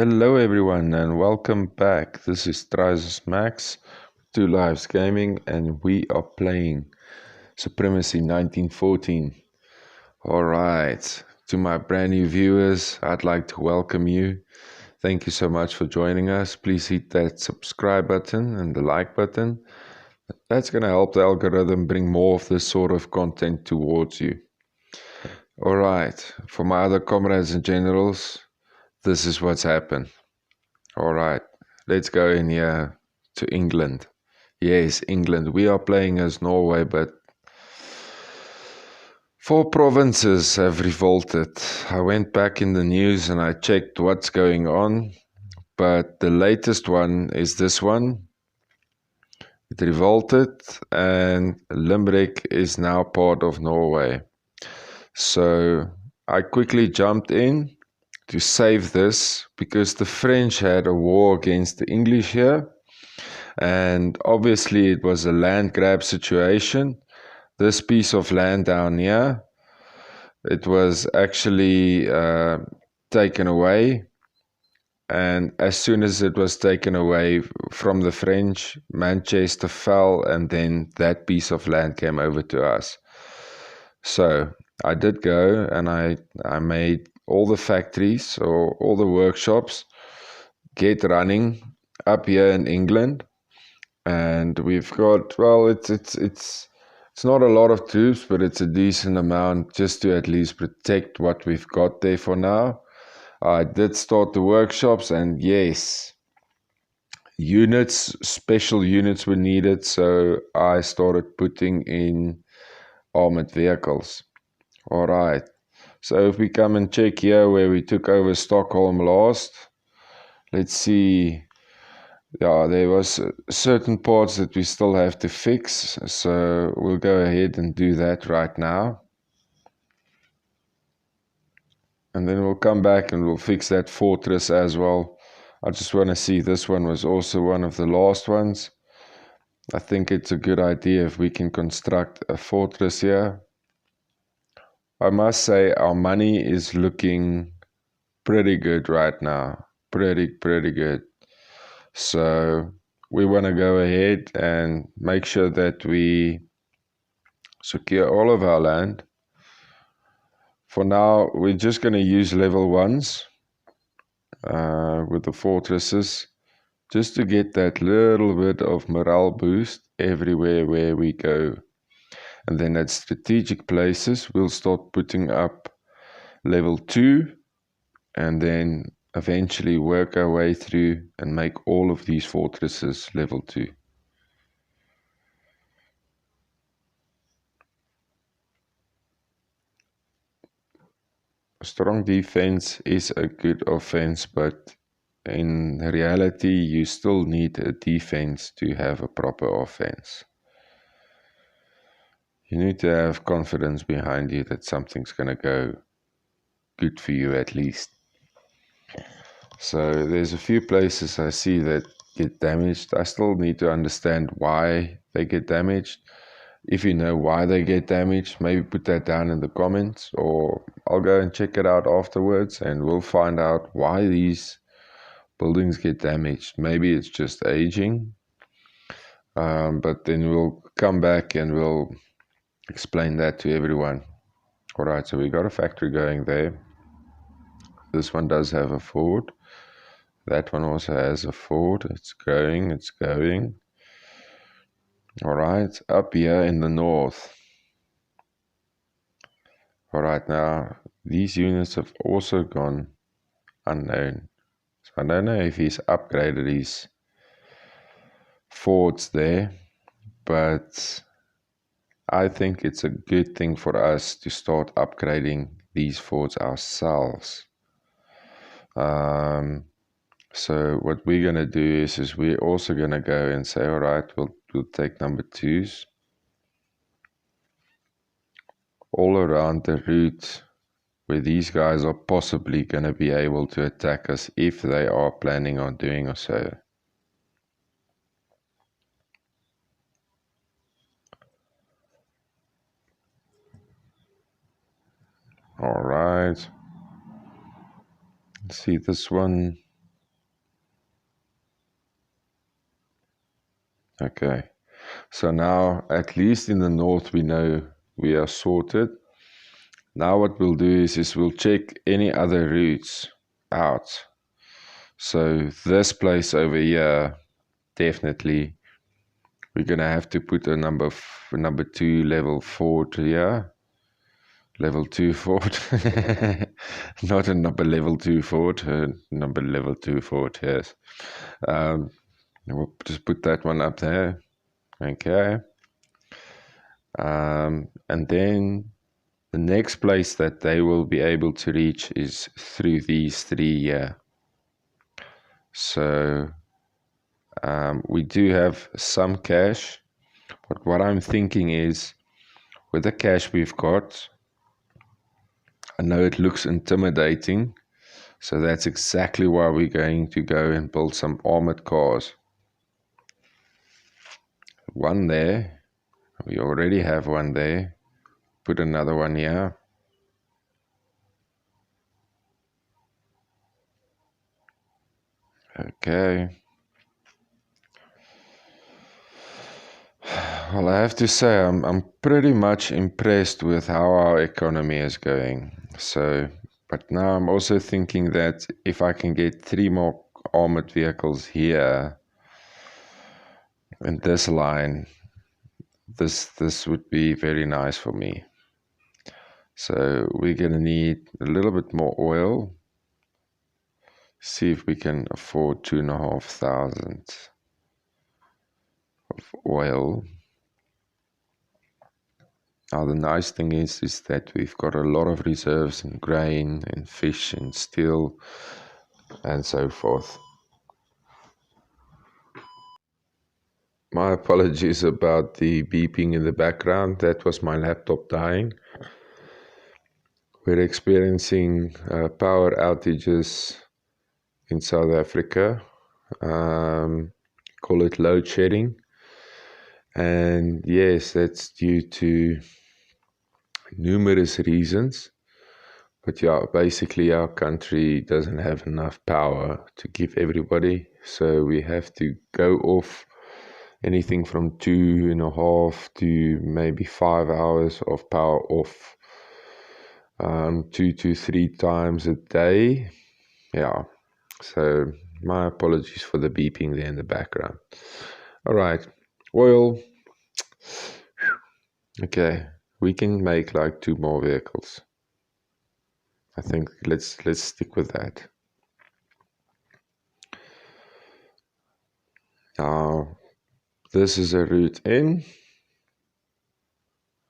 Hello everyone and welcome back. This is Trizus Max, Two Lives Gaming, and we are playing Supremacy 1914. Alright, to my brand new viewers, I'd like to welcome you. Thank you so much for joining us. Please hit that subscribe button and the like button. That's going to help the algorithm bring more of this sort of content towards you. Alright, for my other comrades and generals, this is what's happened. Alright, let's go in here to England. Yes, England. We are playing as Norway, but 4 provinces have revolted. I went back in the news and I checked what's going on, but the latest one is this one. It revolted and Limerick is now part of Norway. So I quickly jumped in to save this because the French had a war against the English here, and obviously it was a land grab situation. This piece of land down here, it was actually taken away, and as soon as it was taken away from the French, Manchester fell, and then that piece of land came over to us. So I did go and I made all the factories or all the workshops get running up here in England, and we've got, well, it's not a lot of troops, but it's a decent amount just to at least protect what we've got there for now. I did start the workshops, and yes, special units were needed, so I started putting in armored vehicles. All right, so if we come and check here where we took over Stockholm last, let's see. Yeah, there was certain parts that we still have to fix, so we'll go ahead and do that right now. And then we'll come back and we'll fix that fortress as well. I just want to see, this one was also one of the last ones. I think it's a good idea if we can construct a fortress here. I must say our money is looking pretty good right now. Pretty good. So we want to go ahead and make sure that we secure all of our land. For now, we're just going to use level 1s with the fortresses, just to get that little bit of morale boost everywhere where we go. And then at strategic places, we'll start putting up level 2, and then eventually work our way through and make all of these fortresses level 2. Strong defense is a good offense, but in reality, you still need a defense to have a proper offense. You need to have confidence behind you that something's going to go good for you at least. So there's a few places I see that get damaged. I still need to understand why they get damaged. If you know why they get damaged, maybe put that down in the comments, or I'll go and check it out afterwards and we'll find out why these buildings get damaged. Maybe it's just aging, but then we'll come back and we'll explain that to everyone. Alright, so we got a factory going there. This one does have a fort. That one also has a fort. It's going. Alright, up here in the north. Alright, now these units have also gone unknown. So I don't know if he's upgraded his forts there, but I think it's a good thing for us to start upgrading these forts ourselves. So what we're going to do is we're also going to go and say, all right, we'll take number 2s all around the route where these guys are possibly going to be able to attack us if they are planning on doing so. All right. Let's see this one. Okay. So now, at least in the north, we know we are sorted. Now what we'll do is we'll check any other routes out. So this place over here, definitely, we're going to have to put a number 2 level fort here. Level 2 fort. Not a number level 2 fort, number level 2 fort, yes. We'll just put that one up there. Okay. And then the next place that they will be able to reach is through these 3 here. So we do have some cash, but what I'm thinking is, with the cash we've got, I know it looks intimidating, so that's exactly why we're going to go and build some armored cars. One there, we already have one there. Put another one here. Okay. Well, I have to say, I'm pretty much impressed with how our economy is going. So, but now I'm also thinking that if I can get 3 more armored vehicles here in this line, this would be very nice for me. So we're gonna need a little bit more oil. See if we can afford 2,500 of oil. Now the nice thing is that we've got a lot of reserves in grain and fish and steel and so forth. My apologies about the beeping in the background. That was my laptop dying. We're experiencing power outages in South Africa. Call it load shedding. And yes, that's due to numerous reasons. But yeah, basically our country doesn't have enough power to give everybody. So we have to go off anything from 2.5 to maybe 5 hours of power off 2 to 3 times a day. Yeah, so my apologies for the beeping there in the background. All right, oil. Okay, we can make like 2 more vehicles. I think let's stick with that. Now, this is a route in.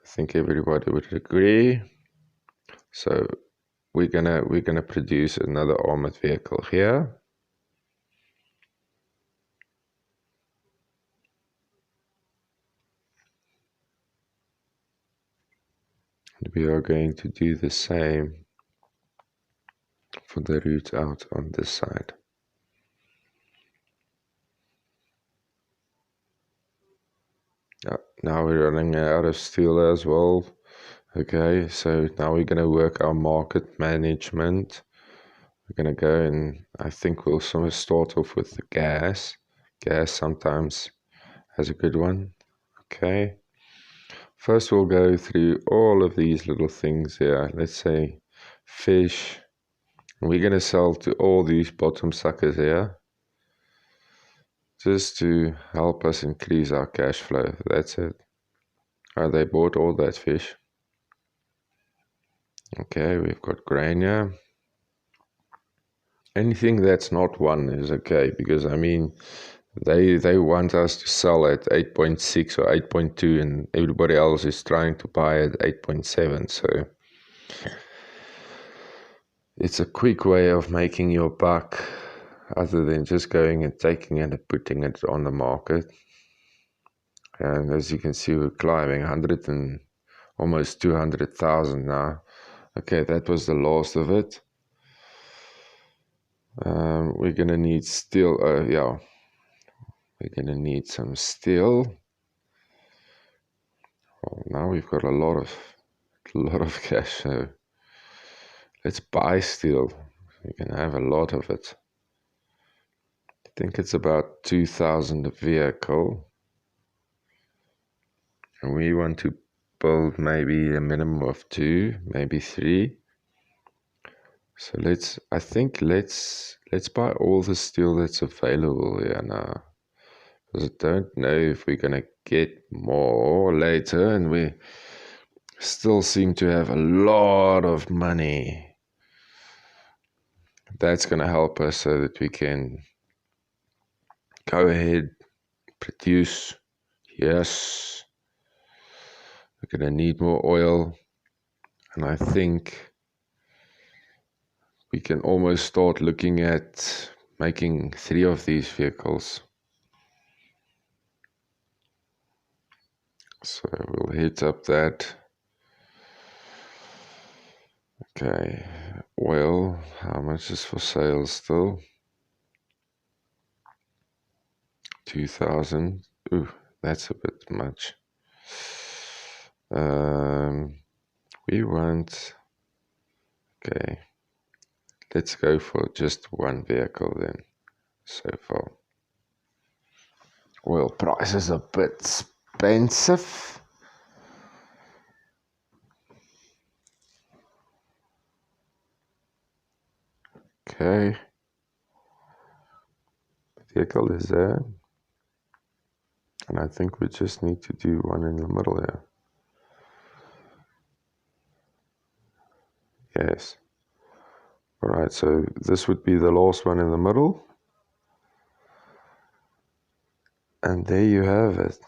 I think everybody would agree. So we're gonna produce another armored vehicle here. And we are going to do the same for the route out on this side. Now we're running out of steel as well. Okay, so now we're gonna work our market management. We're gonna go and I think we'll start off with the gas. Gas sometimes has a good one. Okay. First we'll go through all of these little things here. Let's say fish. We're gonna sell to all these bottom suckers here, just to help us increase our cash flow. That's it. They bought all that fish. Okay, we've got grain here. Anything that's not 1 is okay, because I mean they want us to sell at 8.6 or 8.2 and everybody else is trying to buy at 8.7. So it's a quick way of making your buck, other than just going and taking it and putting it on the market. And as you can see, we're climbing 100 and almost 200,000 now. Okay, that was the last of it. We're gonna need steel. Yeah, we're gonna need some steel. Well, now we've got a lot of cash. So let's buy steel. We can have a lot of it. I think it's about 2,000 a vehicle. And we want to build maybe a minimum of 2, maybe 3. So let's buy all the steel that's available here now. Because I don't know if we're gonna get more later, and we still seem to have a lot of money. That's gonna help us so that we can go ahead, produce. Yes, we're gonna need more oil, and I think we can almost start looking at making 3 of these vehicles. So we'll hit up that. Okay, oil, how much is for sale still? 2,000. Ooh, that's a bit much. We want, okay, let's go for just one vehicle then, so far. Oil price is a bit expensive. Okay. Vehicle is there. And I think we just need to do one in the middle here. Yes. Alright, so this would be the last one in the middle. And there you have it.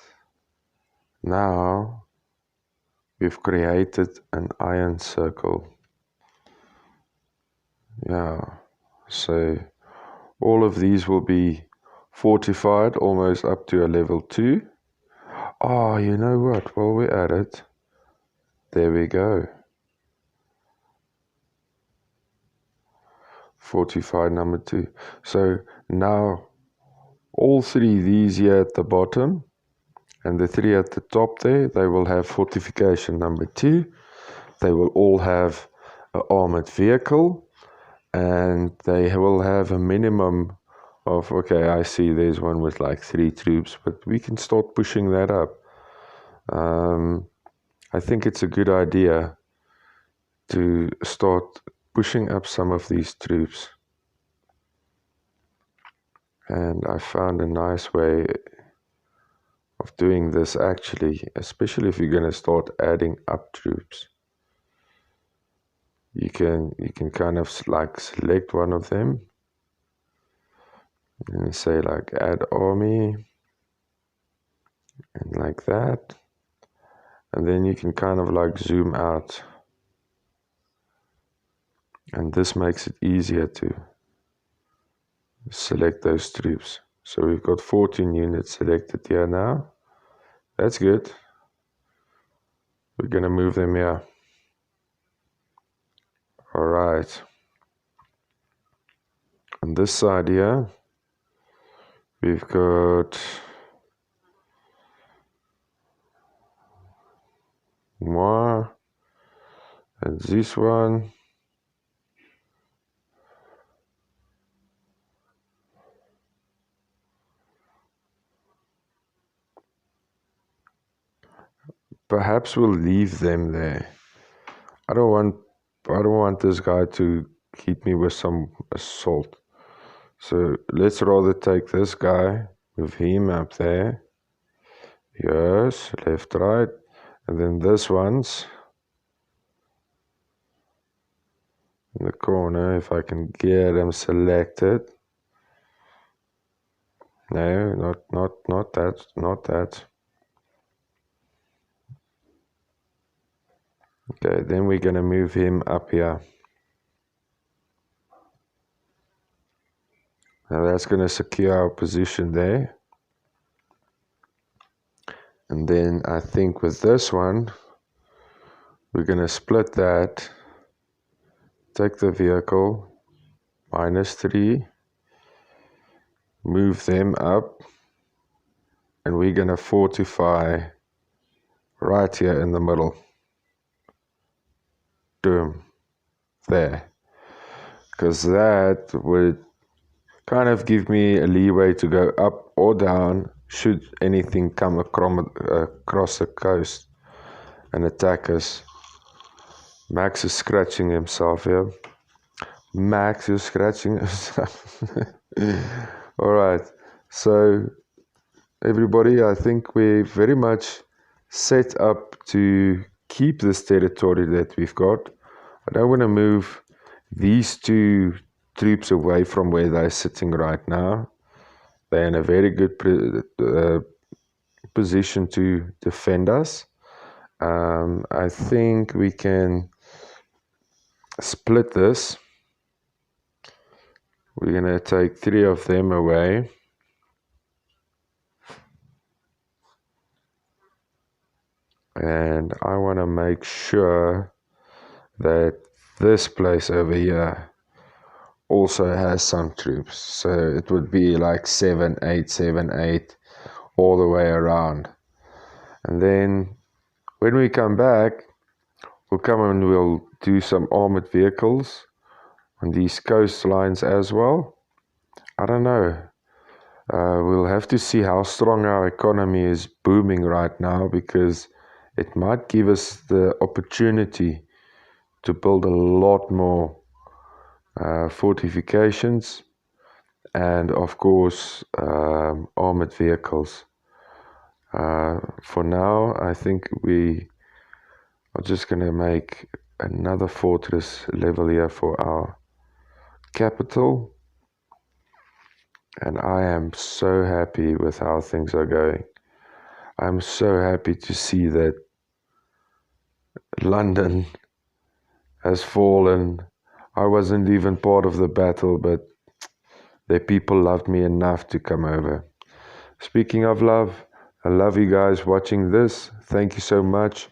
Now we've created an iron circle. Yeah. So all of these will be fortified almost up to a level 2. Oh, you know what? While we're at it, there we go. Fortified number 2. So now all 3 these here at the bottom and the 3 at the top there, they will have fortification number 2. They will all have an armored vehicle, and they will have a minimum of, okay, I see there's one with like 3 troops, but we can start pushing that up. I think it's a good idea to start pushing up some of these troops. And I found a nice way of doing this actually, especially if you're going to start adding up troops. You can kind of like select one of them and say like add army and like that, and then you can kind of like zoom out, and this makes it easier to select those troops. So we've got 14 units selected here now. That's good. We're gonna move them here. All right. On this side here, we've got more, and this one. Perhaps we'll leave them there. I don't want this guy to hit me with some assault. So let's rather take this guy, move him up there. Yes, left, right. And then this one's in the corner, if I can get him selected. No, not that. Okay, then we're gonna move him up here. Now that's gonna secure our position there. And then I think with this one, we're gonna split that, take the vehicle, -3, move them up, and we're gonna fortify right here in the middle. Boom. There. Because that would kind of give me a leeway to go up or down should anything come across the coast and attack us. Max is scratching himself here. Max is scratching himself. Alright, so everybody, I think we're very much set up to keep this territory that we've got. I don't want to move these two troops away from where they're sitting right now. They're in a very good position to defend us. I think we can split this. We're going to take 3 of them away. And I want to make sure that this place over here also has some troops. So it would be like 7, 8, 7, 8 all the way around. And then when we come back, we'll come and we'll do some armored vehicles on these coastlines as well. I don't know. We'll have to see how strong our economy is booming right now, because it might give us the opportunity to build a lot more fortifications and, of course, armored vehicles. For now, I think we are just going to make another fortress level here for our capital. And I am so happy with how things are going. I'm so happy to see that London has fallen. I wasn't even part of the battle, but the people loved me enough to come over. Speaking of love, I love you guys watching this. Thank you so much.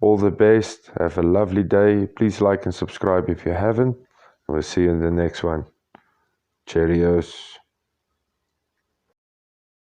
All the best. Have a lovely day. Please like and subscribe if you haven't. We'll see you in the next one. Cheerios.